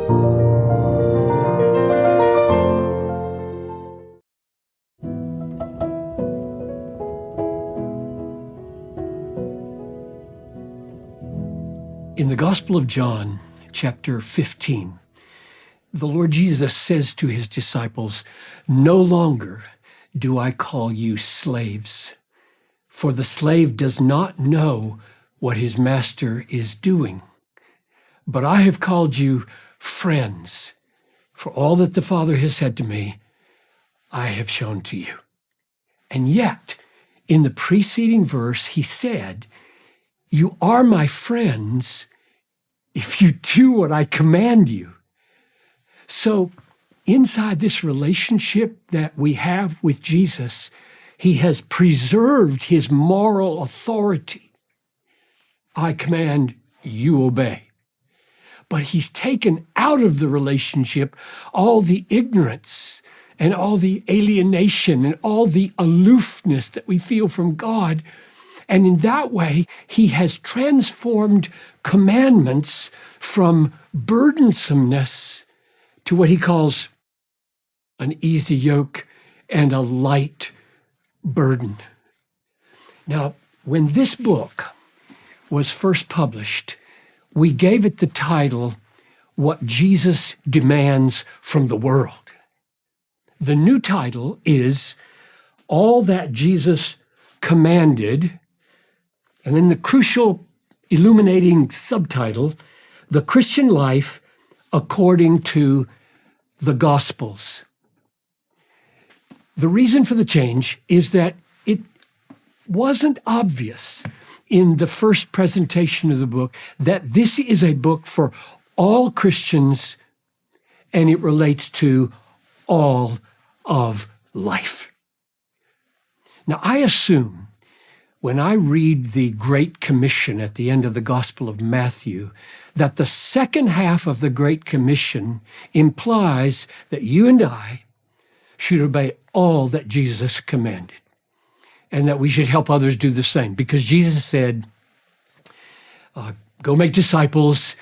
In the Gospel of John, chapter 15, the Lord Jesus says to his disciples, "No longer do I call you slaves, for the slave does not know what his master is doing. But I have called you friends, for all that the Father has said to me, I have shown to you." And yet, in the preceding verse, he said, "You are my friends if you do what I command you." So inside this relationship that we have with Jesus, he has preserved his moral authority. I command, you obey. But he's taken out of the relationship all the ignorance and all the alienation and all the aloofness that we feel from God. And in that way, he has transformed commandments from burdensomeness to what he calls an easy yoke and a light burden. Now, when this book was first published, we gave it the title, What Jesus Demands from the World. The new title is All That Jesus Commanded, and then the crucial illuminating subtitle, The Christian Life According to the Gospels. The reason for the change is that it wasn't obvious in the first presentation of the book that this is a book for all Christians and it relates to all of life. Now, I assume when I read the Great Commission at the end of the Gospel of Matthew, that the second half of the Great Commission implies that you and I should obey all that Jesus commanded, and that we should help others do the same. Because Jesus said, go make disciples,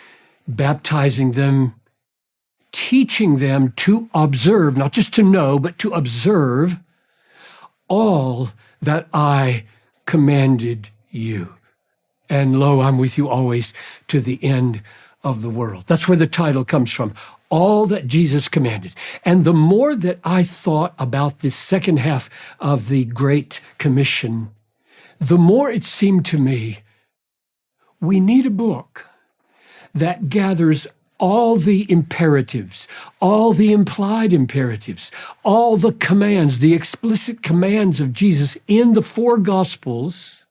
baptizing them, teaching them to observe, not just to know, but to observe all that I commanded you. And lo, I'm with you always to the end of the world. That's where the title comes from, all that Jesus commanded. And the more that I thought about this second half of the Great Commission, the more it seemed to me, we need a book that gathers all the imperatives, all the implied imperatives, all the commands, the explicit commands of Jesus in the four Gospels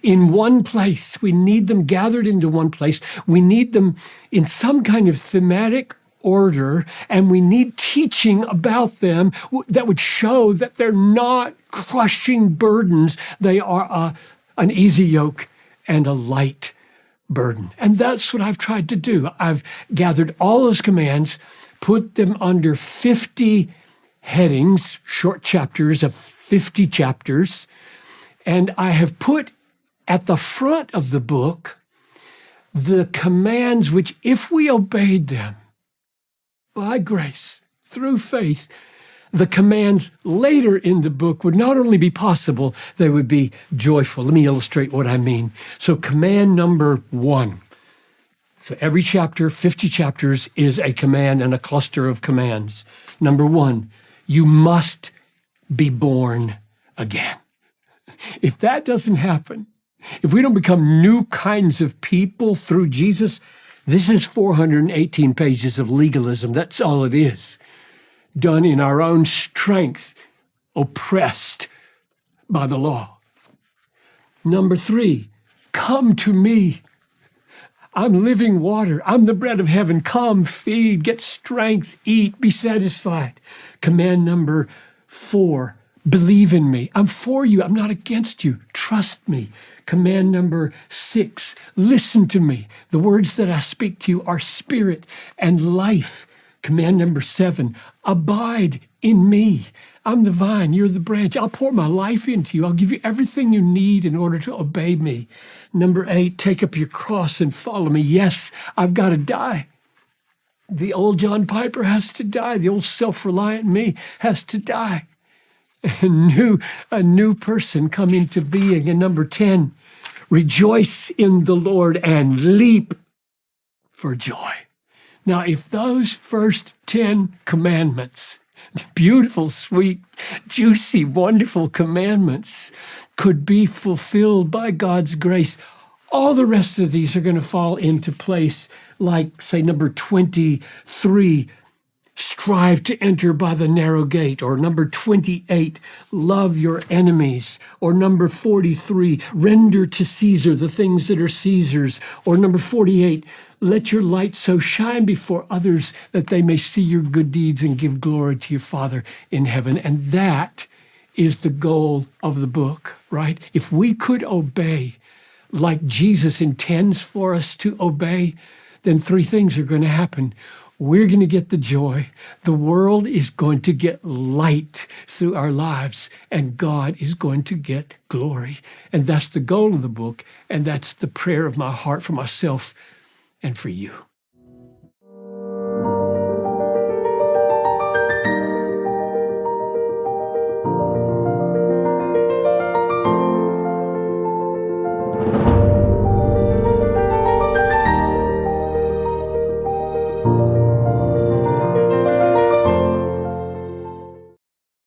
in one place. We need them gathered into one place. We need them in some kind of thematic order, and we need teaching about them that would show that they're not crushing burdens. They are an easy yoke and a light burden. And that's what I've tried to do. I've gathered all those commands, put them under 50 headings, short chapters of 50 chapters, and I have put at the front of the book the commands which, if we obeyed them by grace, through faith, the commands later in the book would not only be possible, they would be joyful. Let me illustrate what I mean. So command number 1. So every chapter, 50 chapters, is a command and a cluster of commands. Number 1, you must be born again. If that doesn't happen, if we don't become new kinds of people through Jesus, this is 418 pages of legalism. That's all it is. Done in our own strength, oppressed by the law. Number 3, come to me. I'm living water. I'm the bread of heaven. Come, feed, get strength, eat, be satisfied. Command number 4, believe in me. I'm for you. I'm not against you. Trust me. Command number 6, listen to me. The words that I speak to you are spirit and life. Command number 7, abide in me. I'm the vine, you're the branch. I'll pour my life into you. I'll give you everything you need in order to obey me. Number 8, take up your cross and follow me. Yes, I've got to die. The old John Piper has to die. The old self-reliant me has to die. A new person come into being. And number 10, rejoice in the Lord and leap for joy. Now, if those first 10 commandments, beautiful, sweet, juicy, wonderful commandments, could be fulfilled by God's grace, all the rest of these are going to fall into place, like, say, number 23, strive to enter by the narrow gate, or number 28, love your enemies, or number 43, render to Caesar the things that are Caesar's, or number 48, let your light so shine before others that they may see your good deeds and give glory to your Father in heaven. And that is the goal of the book, right? If we could obey like Jesus intends for us to obey, then 3 things are going to happen. We're going to get the joy. The world is going to get light through our lives, and God is going to get glory. And that's the goal of the book, and that's the prayer of my heart for myself and for you.